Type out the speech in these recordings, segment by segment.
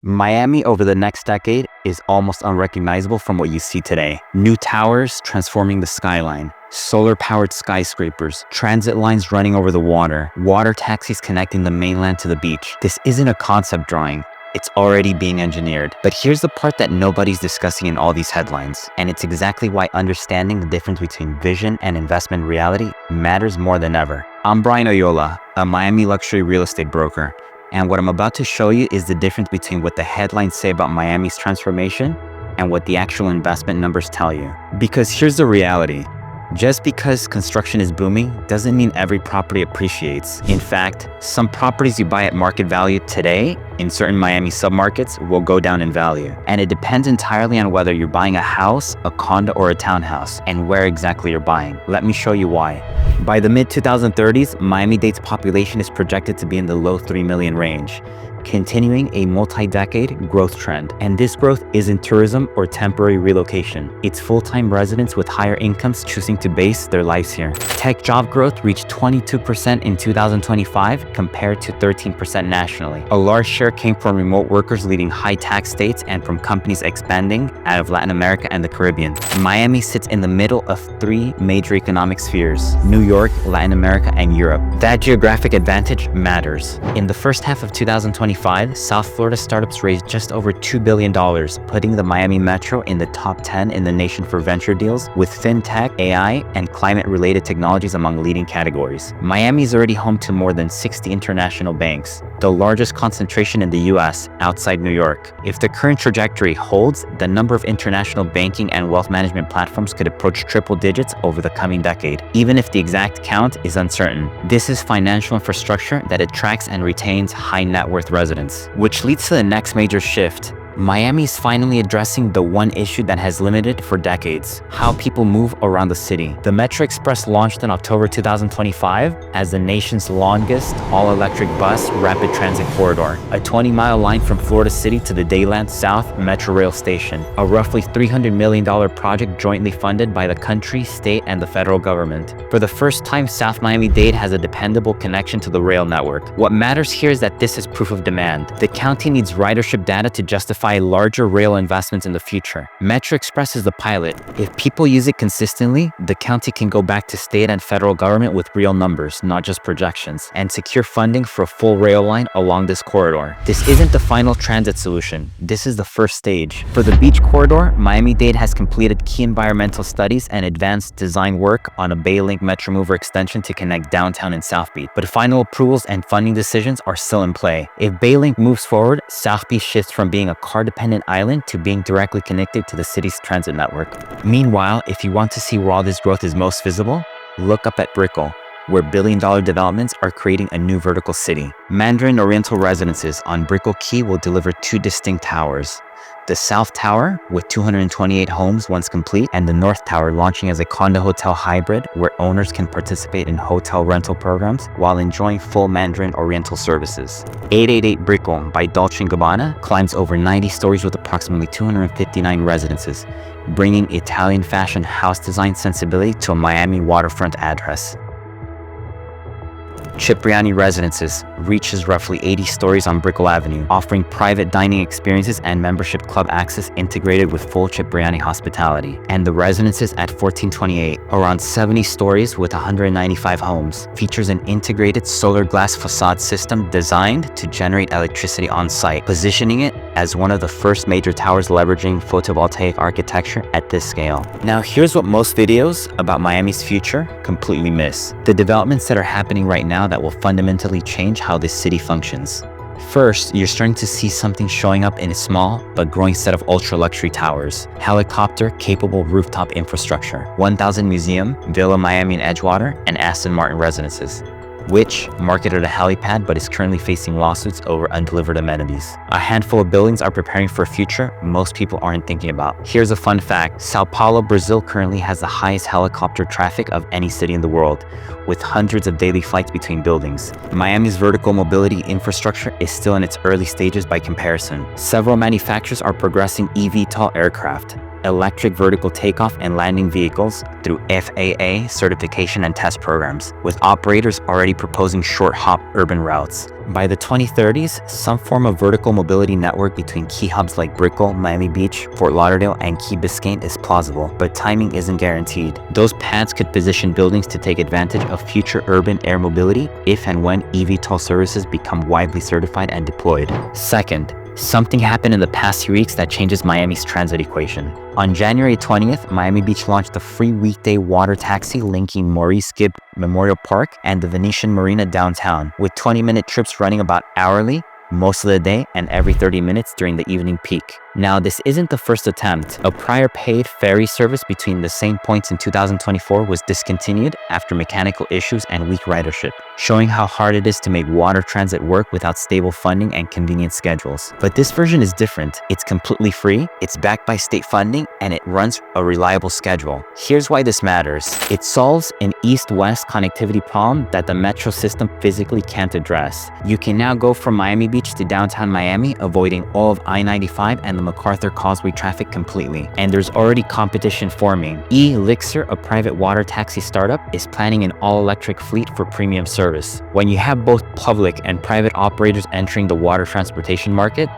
Miami over the next decade is almost unrecognizable from what you see today. New towers transforming the skyline, solar-powered skyscrapers, transit lines running over the water taxis connecting the mainland to the beach. This isn't a concept drawing. It's already being engineered. But here's the part that nobody's discussing in all these headlines, and it's exactly why understanding the difference between vision and investment reality matters more than ever. I'm Brian Oyola, a Miami luxury real estate broker. And what I'm about to show you is the difference between what the headlines say about Miami's transformation and what the actual investment numbers tell you. Because here's the reality. Just because construction is booming doesn't mean every property appreciates. In fact, some properties you buy at market value today in certain Miami submarkets will go down in value. And it depends entirely on whether you're buying a house, a condo, or a townhouse, and where exactly you're buying. Let me show you why. By the mid-2030s, Miami-Dade's population is projected to be in the low 3 million range, continuing a multi-decade growth trend. And this growth isn't tourism or temporary relocation. It's full-time residents with higher incomes choosing to base their lives here. Tech job growth reached 22% in 2025 compared to 13% nationally. A large share came from remote workers leaving high-tax states and from companies expanding out of Latin America and the Caribbean. Miami sits in the middle of three major economic spheres: New York, Latin America, and Europe. That geographic advantage matters. In the first half of 2025, South Florida startups raised just over $2 billion, putting the Miami Metro in the top 10 in the nation for venture deals, with fintech, AI, and climate-related technologies among leading categories. Miami is already home to more than 60 international banks, the largest concentration in the US outside New York. If the current trajectory holds, the number of international banking and wealth management platforms could approach triple digits over the coming decade, even if the exact count is uncertain. This is financial infrastructure that attracts and retains high net worth residents. Which leads to the next major shift. Miami is finally addressing the one issue that has limited for decades: how people move around the city. The Metro Express launched in October 2025 as the nation's longest all-electric bus rapid transit corridor, a 20-mile line from Florida City to the Dayland South Metro Rail Station, a roughly $300 million project jointly funded by the country, state, and the federal government. For the first time, South Miami-Dade has a dependable connection to the rail network. What matters here is that this is proof of demand. The county needs ridership data to justify larger rail investments in the future. Metro Express is the pilot. If people use it consistently, the county can go back to state and federal government with real numbers, not just projections, and secure funding for a full rail line along this corridor. This isn't the final transit solution. This is the first stage. For the beach corridor, Miami-Dade has completed key environmental studies and advanced design work on a Baylink Metromover extension to connect downtown and South Beach. But final approvals and funding decisions are still in play. If Baylink moves forward, South Beach shifts from being a car-dependent island to being directly connected to the city's transit network. Meanwhile, if you want to see where all this growth is most visible, look up at Brickell, where billion-dollar developments are creating a new vertical city. Mandarin Oriental residences on Brickell Key will deliver two distinct towers: the South Tower, with 228 homes once complete, and the North Tower, launching as a condo-hotel hybrid where owners can participate in hotel rental programs while enjoying full Mandarin Oriental services. 888 Brickell by Dolce & Gabbana climbs over 90 stories with approximately 259 residences, bringing Italian fashion house design sensibility to a Miami waterfront address. Cipriani Residences reaches roughly 80 stories on Brickell Avenue, offering private dining experiences and membership club access integrated with full Cipriani hospitality. And the Residences at 1428, around 70 stories with 195 homes, features an integrated solar glass facade system designed to generate electricity on site, positioning it as one of the first major towers leveraging photovoltaic architecture at this scale. Now here's what most videos about Miami's future completely miss: the developments that are happening right now that will fundamentally change how this city functions. First, you're starting to see something showing up in a small but growing set of ultra-luxury towers. Helicopter-capable rooftop infrastructure, 1000 Museum, Villa Miami and Edgewater, and Aston Martin residences, which marketed a helipad but is currently facing lawsuits over undelivered amenities. A handful of buildings are preparing for a future most people aren't thinking about. Here's a fun fact: Sao Paulo, Brazil currently has the highest helicopter traffic of any city in the world, with hundreds of daily flights between buildings. Miami's vertical mobility infrastructure is still in its early stages by comparison. Several manufacturers are progressing eVTOL aircraft, electric vertical takeoff and landing vehicles through FAA certification and test programs, with operators already proposing short-hop urban routes. By the 2030s, some form of vertical mobility network between key hubs like Brickell, Miami Beach, Fort Lauderdale, and Key Biscayne is plausible, but timing isn't guaranteed. Those paths could position buildings to take advantage of future urban air mobility if and when eVTOL services become widely certified and deployed. Second, something happened in the past few weeks that changes Miami's transit equation. On January 20th, Miami Beach launched a free weekday water taxi linking Maurice Gibb Memorial Park and the Venetian Marina downtown, with 20-minute trips running about hourly most of the day and every 30 minutes during the evening peak. Now, this isn't the first attempt. A prior paid ferry service between the same points in 2024 was discontinued after mechanical issues and weak ridership, showing how hard it is to make water transit work without stable funding and convenient schedules. But this version is different. It's completely free, it's backed by state funding, and it runs a reliable schedule. Here's why this matters. It solves an east-west connectivity problem that the metro system physically can't address. You can now go from Miami Beach to downtown Miami, avoiding all of I-95 and the MacArthur Causeway traffic completely. And there's already competition forming. Elixir, a private water taxi startup, is planning an all-electric fleet for premium service. When you have both public and private operators entering the water transportation market,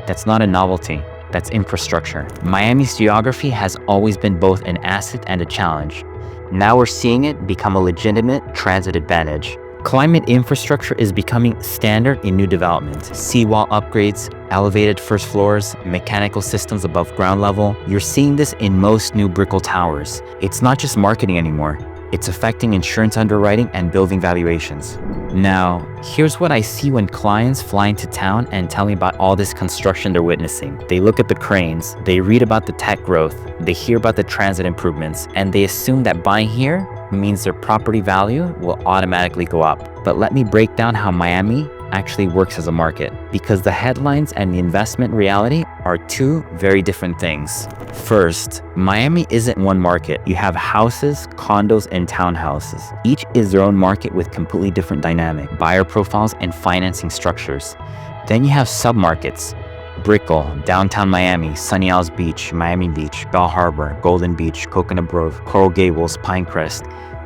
that's not a novelty. That's infrastructure. Miami's geography has always been both an asset and a challenge. Now we're seeing it become a legitimate transit advantage. Climate infrastructure is becoming standard in new development. Seawall upgrades, elevated first floors, mechanical systems above ground level. You're seeing this in most new Brickell towers. It's not just marketing anymore. It's affecting insurance underwriting and building valuations. Now, here's what I see when clients fly into town and tell me about all this construction they're witnessing. They look at the cranes, they read about the tech growth, they hear about the transit improvements, and they assume that buying here means their property value will automatically go up. But let me break down how Miami actually works as a market, because the headlines and the investment reality are two very different things. First, Miami isn't one market. You have houses, condos, and townhouses. Each is their own market with completely different dynamic, buyer profiles, and financing structures. Then you have submarkets. Brickell, downtown Miami, Sunny Isles Beach, Miami Beach, Bell Harbor, Golden Beach, Coconut Grove, Coral Gables, Pinecrest.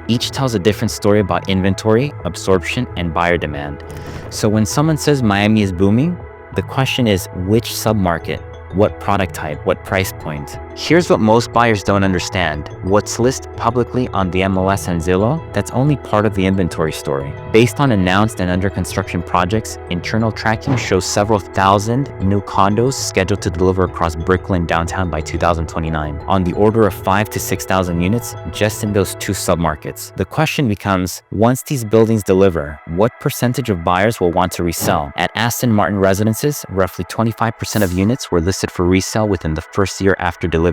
Each tells a different story about inventory, absorption, and buyer demand. So when someone says Miami is booming, the question is which submarket? What product type? What price point? Here's what most buyers don't understand. What's listed publicly on the MLS and Zillow, that's only part of the inventory story. Based on announced and under construction projects, internal tracking shows several thousand new condos scheduled to deliver across Brickell and downtown by 2029, on the order of 5,000 to 6,000 units just in those two submarkets. The question becomes, once these buildings deliver, what percentage of buyers will want to resell? At Aston Martin Residences, roughly 25% of units were listed for resale within the first year after delivery.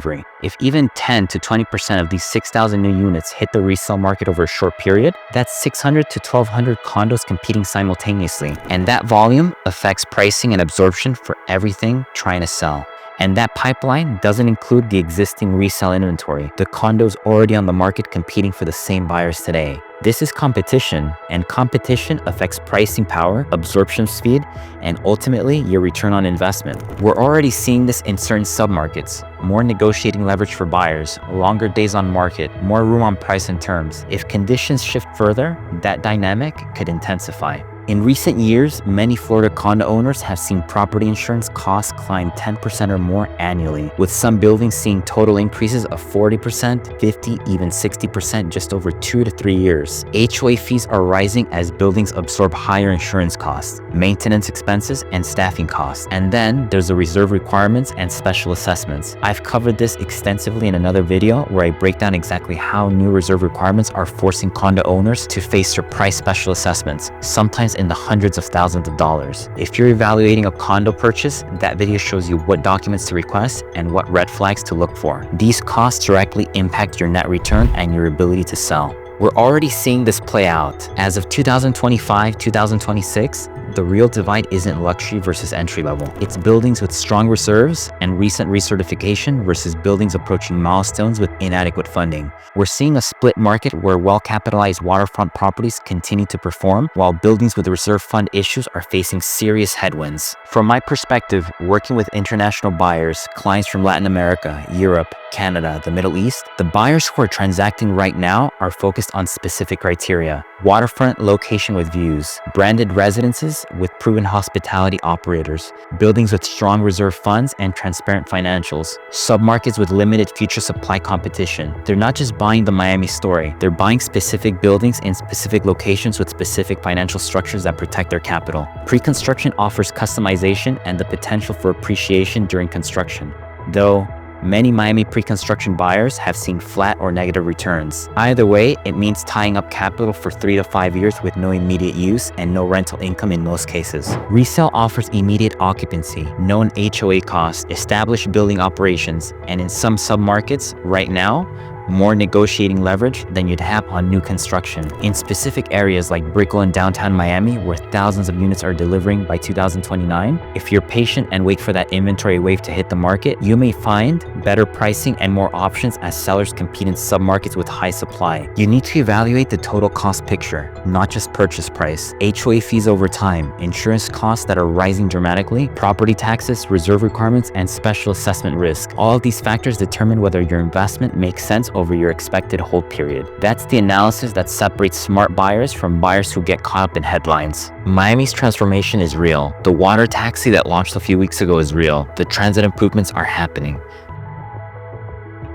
If even 10 to 20% of these 6,000 new units hit the resale market over a short period, that's 600 to 1,200 condos competing simultaneously. And that volume affects pricing and absorption for everything trying to sell. And that pipeline doesn't include the existing resale inventory, the condos already on the market competing for the same buyers today. This is competition, and competition affects pricing power, absorption speed, and ultimately your return on investment. We're already seeing this in certain submarkets. More negotiating leverage for buyers, longer days on market, more room on price and terms. If conditions shift further, that dynamic could intensify. In recent years, many Florida condo owners have seen property insurance costs climb 10% or more annually, with some buildings seeing total increases of 40%, 50, even 60% just over 2 to 3 years. HOA fees are rising as buildings absorb higher insurance costs, maintenance expenses, and staffing costs. And then there's the reserve requirements and special assessments. I've covered this extensively in another video where I break down exactly how new reserve requirements are forcing condo owners to face surprise special assessments, sometimes in the hundreds of thousands of dollars. If you're evaluating a condo purchase, that video shows you what documents to request and what red flags to look for. These costs directly impact your net return and your ability to sell. We're already seeing this play out. As of 2025-2026, The real divide isn't luxury versus entry level. It's buildings with strong reserves and recent recertification versus buildings approaching milestones with inadequate funding. We're seeing a split market where well-capitalized waterfront properties continue to perform, while buildings with reserve fund issues are facing serious headwinds. From my perspective, working with international buyers, clients from Latin America, Europe, Canada, the Middle East, the buyers who are transacting right now are focused on specific criteria: waterfront location with views, branded residences with proven hospitality operators, buildings with strong reserve funds and transparent financials, submarkets with limited future supply competition. They're not just buying the Miami story, they're buying specific buildings in specific locations with specific financial structures that protect their capital. Pre-construction offers customization and the potential for appreciation during construction, though many Miami pre-construction buyers have seen flat or negative returns. Either way, it means tying up capital for 3 to 5 years with no immediate use and no rental income in most cases. Resale offers immediate occupancy, known HOA costs, established building operations, and in some submarkets, right now, more negotiating leverage than you'd have on new construction. In specific areas like Brickell in downtown Miami, where thousands of units are delivering by 2029, if you're patient and wait for that inventory wave to hit the market, you may find better pricing and more options as sellers compete in submarkets with high supply. You need to evaluate the total cost picture, not just purchase price. HOA fees over time, insurance costs that are rising dramatically, property taxes, reserve requirements, and special assessment risk. All of these factors determine whether your investment makes sense over your expected hold period. That's the analysis that separates smart buyers from buyers who get caught up in headlines. Miami's transformation is real. The water taxi that launched a few weeks ago is real. The transit improvements are happening.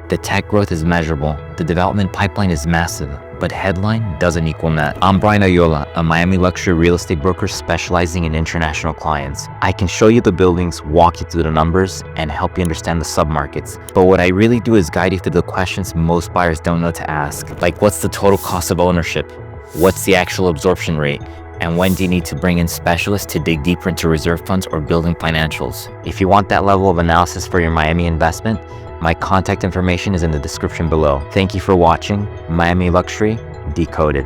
The tech growth is measurable. The development pipeline is massive, but headline doesn't equal net. I'm Brian Ayola, a Miami luxury real estate broker specializing in international clients. I can show you the buildings, walk you through the numbers, and help you understand the submarkets. But what I really do is guide you through the questions most buyers don't know to ask, like what's the total cost of ownership? What's the actual absorption rate? And when do you need to bring in specialists to dig deeper into reserve funds or building financials? If you want that level of analysis for your Miami investment, my contact information is in the description below. Thank you for watching Miami Luxury Decoded.